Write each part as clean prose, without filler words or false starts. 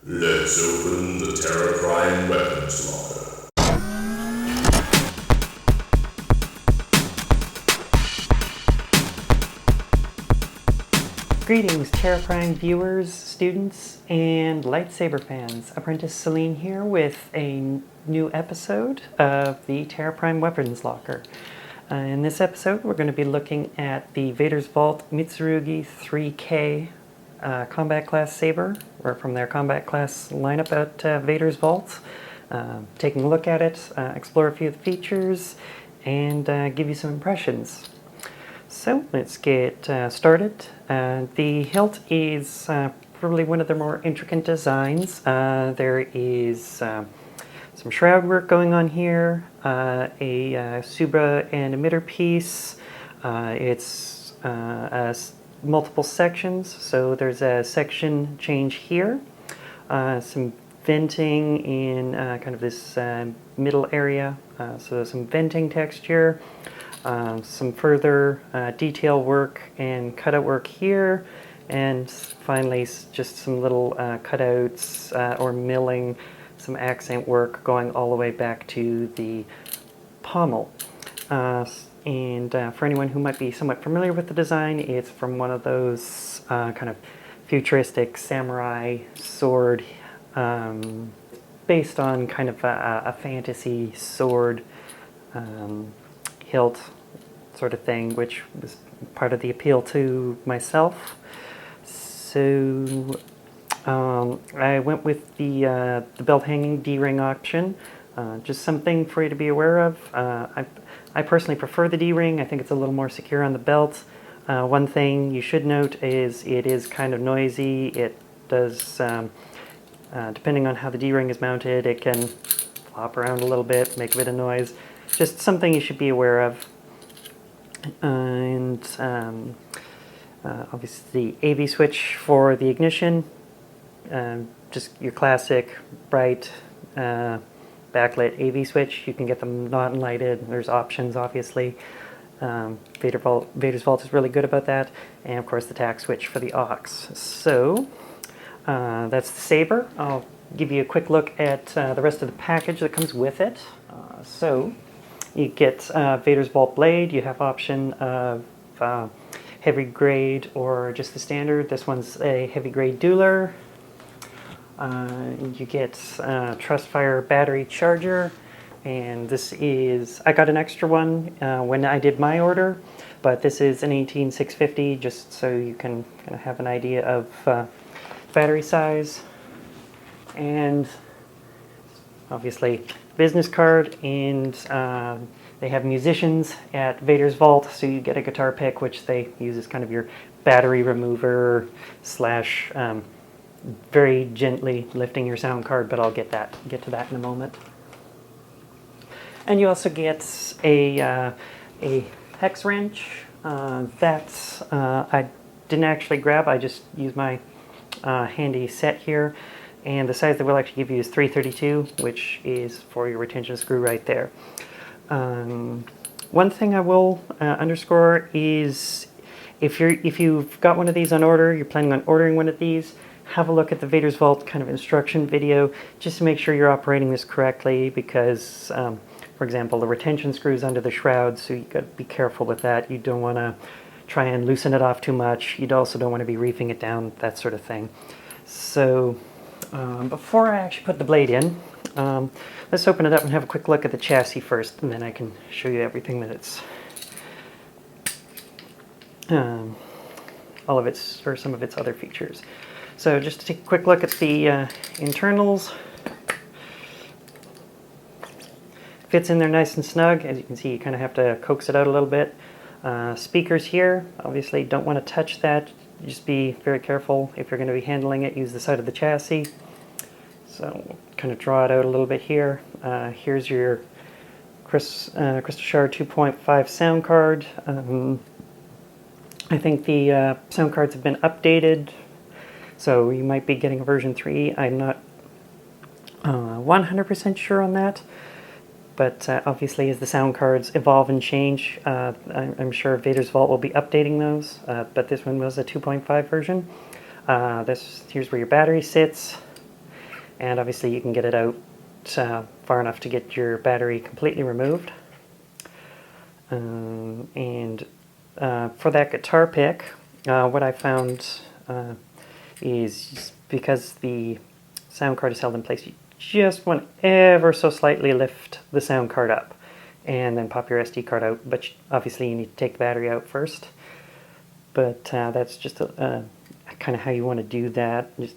Let's open the Terra weapons locker. Greetings, Terra viewers, students, and lightsaber fans. Apprentice Celine here with a new episode of the Terra Weapons Locker. In this episode, we're going to be looking at the Vader's Vault-Mitsurugi 3K combat class saber, or from their combat class lineup at Vader's Vault. Taking a look at it, explore a few of the features, and give you some impressions. So let's get started. The hilt is probably one of the more intricate designs. There is some shroud work going on here, a Subra and emitter piece. It's multiple sections, so there's a section change here, some venting in kind of this middle area, so there's some venting texture. Some further detail work and cutout work here, and finally just some little cutouts or milling, some accent work going all the way back to the pommel. And for anyone who might be somewhat familiar with the design, it's from one of those kind of futuristic samurai sword, based on kind of a fantasy sword hilt sort of thing, which was part of the appeal to myself. So I went with the belt hanging D-ring option. Just something for you to be aware of. I personally prefer the D-ring. I think it's a little more secure on the belt. One thing you should note is it is kind of noisy. It does, depending on how the D-ring is mounted, it can flop around a little bit, make a bit of noise. Just something you should be aware of. And obviously the AV switch for the ignition, just your classic bright backlit AV switch. You can get them not lighted. There's options, obviously. Vader's Vault is really good about that. And of course the tack switch for the aux. So that's the saber. I'll give you a quick look at the rest of the package that comes with it. So you get Vader's Vault blade. You have option of heavy grade or just the standard. This one's a heavy grade dueler. You get Trustfire battery charger, and this is, I got an extra one when I did my order, but this is an 18650, just so you can kind of have an idea of battery size. And obviously business card, and they have musicians at Vader's Vault, so you get a guitar pick, which they use as kind of your battery remover slash very gently lifting your sound card, but I'll get to that in a moment. And you also get a hex wrench that I didn't actually grab. I just used my handy set here. And the size that we'll actually give you is 332, which is for your retention screw right there. One thing I will underscore is if you've got one of these on order, you're planning on ordering one of these, have a look at the Vader's Vault kind of instruction video just to make sure you're operating this correctly, because, for example, the retention screw's under the shroud, so you got to be careful with that. You don't want to try and loosen it off too much. You also don't want to be reefing it down, that sort of thing. So before I actually put the blade in, let's open it up and have a quick look at the chassis first, and then I can show you everything that it's, all of its, or some of its other features. So just to take a quick look at the internals. Fits in there nice and snug. As you can see, you kind of have to coax it out a little bit. Speakers here, obviously don't want to touch that. Just be very careful if you're going to be handling it. Use the side of the chassis. So kind of draw it out a little bit here. Here's your Crystal Shard 2.5 sound card. I think the sound cards have been updated, so you might be getting a version 3. I'm not 100% sure on that. But obviously, as the sound cards evolve and change, I'm sure Vader's Vault will be updating those. But this one was a 2.5 version. Here's where your battery sits. and obviously you can get it out far enough to get your battery completely removed. And for that guitar pick, what I found is because the sound card is held in place, you just want ever so slightly lift the sound card up and then pop your SD card out, but obviously you need to take the battery out first. But that's just kind of how you want to do that. Just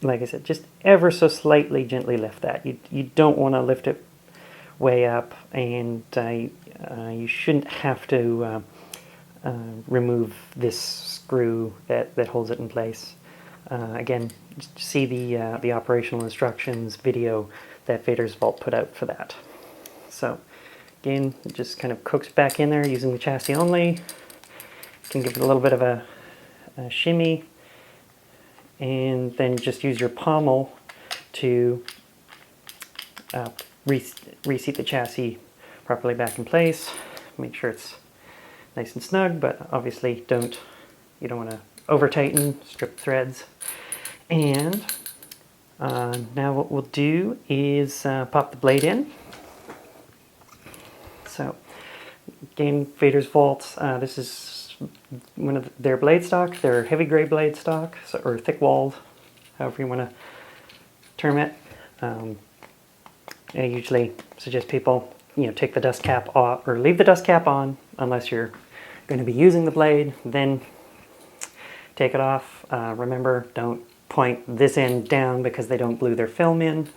like I said, just ever so slightly gently lift that. You don't want to lift it way up, and you shouldn't have to remove this screw that holds it in place. Again, see the operational instructions video that Vader's Vault put out for that. So again, it just kind of cooks back in there using the chassis only. You can give it a little bit of a shimmy, and then just use your pommel to reseat the chassis properly back in place. Make sure it's nice and snug, but obviously you don't want to over tighten, strip threads. And now what we'll do is pop the blade in. So again, Vader's Vault, this is one of their blade stock, their heavy gray blade stock, or thick walled, however you want to term it. I usually suggest people, take the dust cap off, or leave the dust cap on unless you're going to be using the blade, then take it off. Remember, don't point this end down because they don't glue their film in.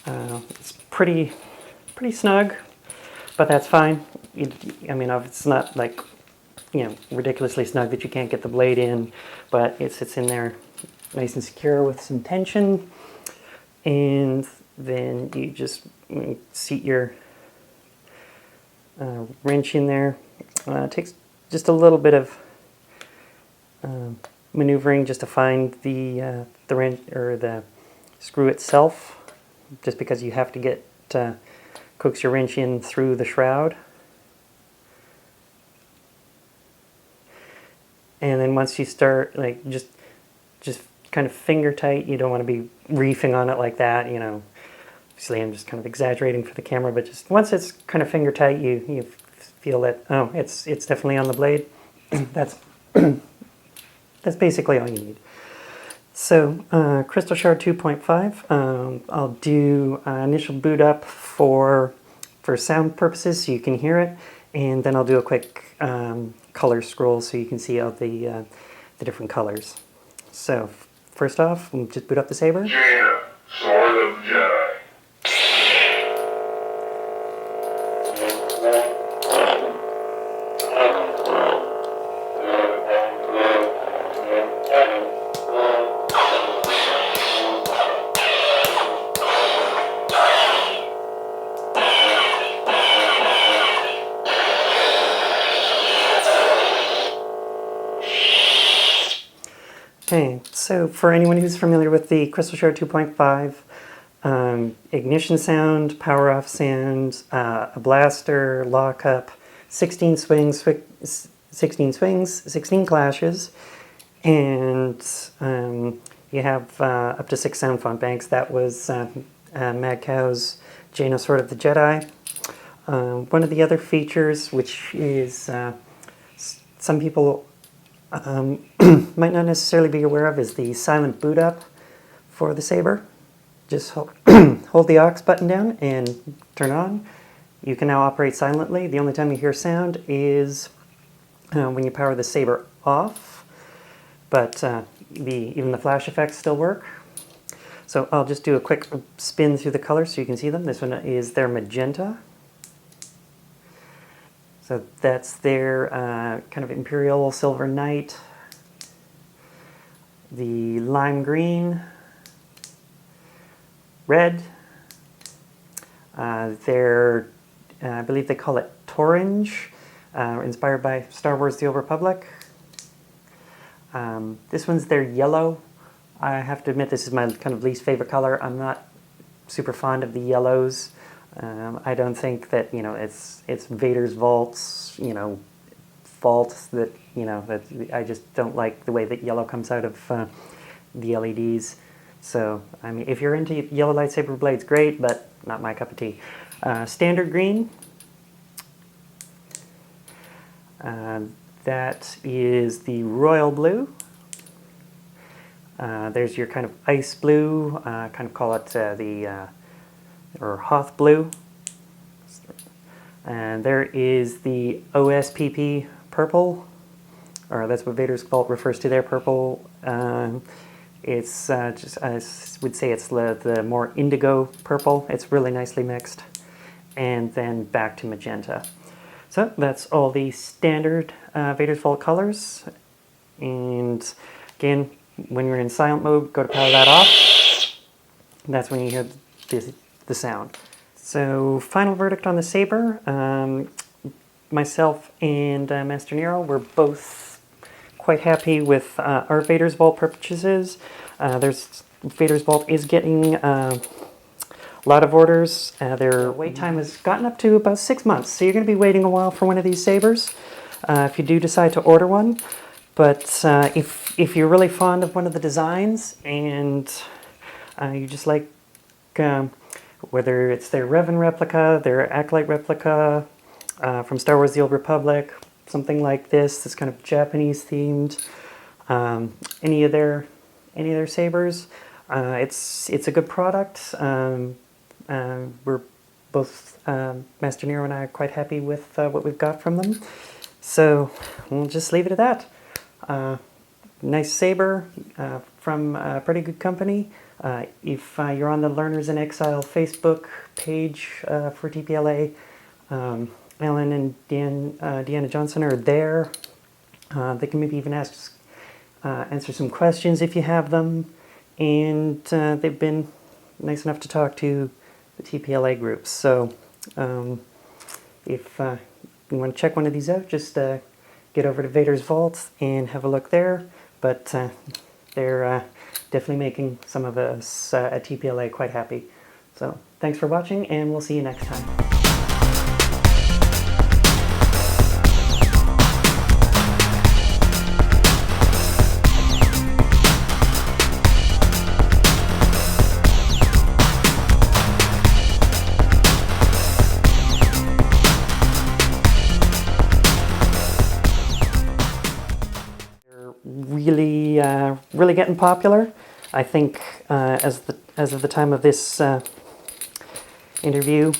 It's pretty snug, but that's fine. It's not like, ridiculously snug that you can't get the blade in, but it sits in there nice and secure with some tension. And then you just seat your wrench in there. It takes just a little bit of maneuvering just to find the wrench or the screw itself, just because you have to get coax your wrench in through the shroud. And then once you start, just kind of finger tight, you don't want to be reefing on it like that, Obviously I'm just kind of exaggerating for the camera, but just once it's kind of finger tight, you feel that, oh, it's definitely on the blade. That's basically all you need. So Crystal Shard 2.5, I'll do initial boot up for sound purposes so you can hear it, and then I'll do a quick color scroll so you can see all the different colors. So first off, we'll just boot up the saber. Jaina, Sword of the Jedi. Okay, so for anyone who's familiar with the Crystal Shard 2.5, ignition sound, power off sound, a blaster, lockup, 16 swings, 16 clashes, and you have up to 6 sound font banks. That was Mad Cow's Jaina Sword of the Jedi. One of the other features, which is some people might not necessarily be aware of, is the silent boot up for the saber. Just hold the aux button down and turn it on. You can now operate silently. The only time you hear sound is when you power the saber off, but even the flash effects still work. So I'll just do a quick spin through the colors so you can see them. This one is their magenta. So that's their kind of Imperial Silver Knight. The lime green, red. I believe they call it Torange, inspired by Star Wars The Old Republic. This one's their yellow. I have to admit this is my kind of least favorite color. I'm not super fond of the yellows. I don't think that, it's Vader's Vault's, fault that, that I just don't like the way that yellow comes out of the LEDs. So, I mean, if you're into yellow lightsaber blades, great, but not my cup of tea. Standard green. That is the royal blue. There's your kind of ice blue, kind of call it or Hoth blue. And there is the OSPP purple, or that's what Vader's Vault refers to their purple. It's just, I would say it's the more indigo purple. It's really nicely mixed. And then back to magenta. So that's all the standard Vader's Vault colors. And again, when you're in silent mode, go to power that off. That's when you hear the sound. So final verdict on the saber. Myself and Master Nero were both quite happy with our Vader's Vault purchases. Vader's Vault is getting a lot of orders. Their wait time has gotten up to about 6 months, so you're going to be waiting a while for one of these sabers if you do decide to order one. But if you're really fond of one of the designs and you just like, whether it's their Revan replica, their Acolyte replica, from Star Wars The Old Republic, something like this, that's kind of Japanese themed, any of their sabers, it's a good product. We're both, Master Nero and I are quite happy with what we've got from them. So we'll just leave it at that. Nice saber from a pretty good company. If you're on the Learners in Exile Facebook page for TPLA, Ellen and Deanna Johnson are there. They can maybe even answer some questions if you have them. And they've been nice enough to talk to the TPLA groups. So if you want to check one of these out, just get over to Vader's Vault and have a look there. But they're definitely making some of us at TPLA quite happy. So thanks for watching, and we'll see you next time. Really getting popular. I think as of the time of this interview,